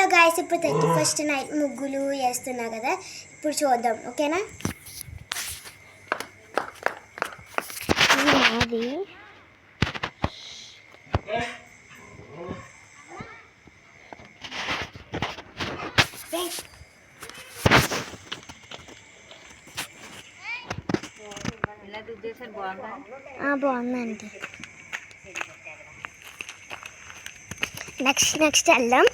Hello guys, ఇప్పుడు 31st night ముగ్గులు వేస్తున్నా కదా, ఇప్పుడు చూద్దాం. ఓకేనా? అది బాగుందండి. నెక్స్ట్ వెళ్దాం.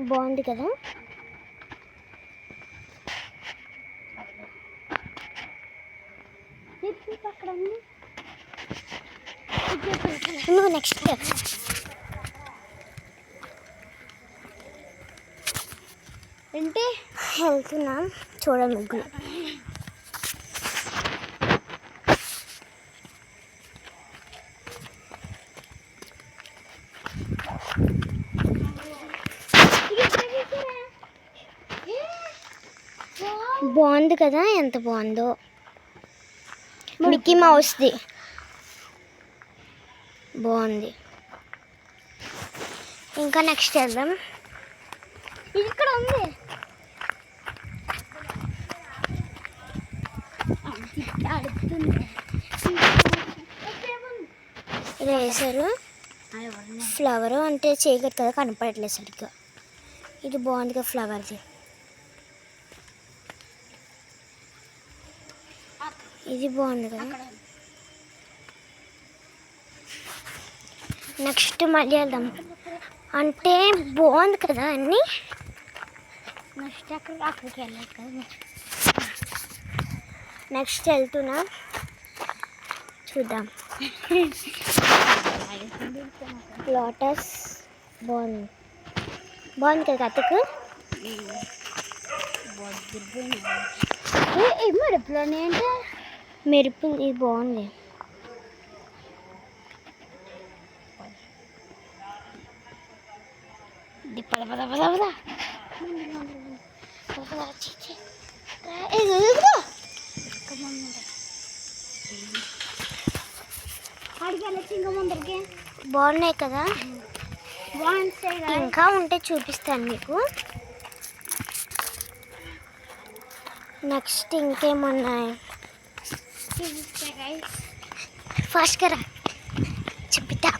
బాగుంది కదా. నువ్వు నెక్స్ట్ ఏంటి వెళ్తున్నాం. చూడండి ముగ్గులు. బాగుంది కదా, ఎంత బాగుందో. మిక్కీ మౌస్ది బాగుంది. ఇంకా నెక్స్ట్ వెళ్దాం. ఇక్కడ ఉంది. రేసరు ఫ్లవర్ అంటే చేయగలరు కదా, కనపడట్లేదు సరిగ్గా. ఇది బాగుంది కదా ఫ్లవర్ది. ఇది బాగుంది కదా. నెక్స్ట్ మళ్ళీ వెళ్దాం. అంటే బాగుంది కదా అన్నీ. నెక్స్ట్ అక్కడికి వెళ్ళాలి కదా. నెక్స్ట్ వెళ్తున్నా, చూద్దాం. లోటస్ బాగుంది కదా కథకు. మెరుపులు ఏంటి? మెరుపులు ఇది బాగుంది. బాగున్నాయి కదా. ఇంకా ఉంటే చూపిస్తాను మీకు. నెక్స్ట్ ఇంకేమున్నాయి? ఫాస్ట్గా రా చెప్తా.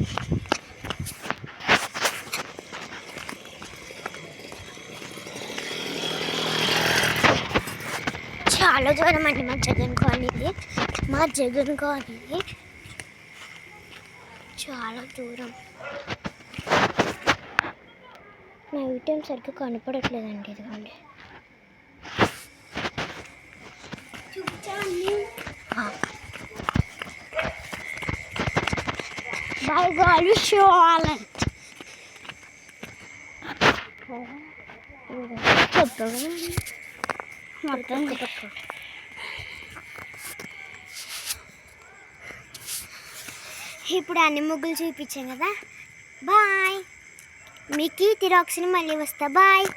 చాలా దూరం అండి మా జగన్ కాలనీ చాలా దూరం. నా టైం సరిగ్గా కనపడట్లేదండి. ఇదిగోండి. మొత్తం ఇప్పుడు అన్ని ముగ్గులు చూపించాం కదా. బాయ్. మీకు తిరాక్స్ని మళ్ళీ వస్తా. బాయ్.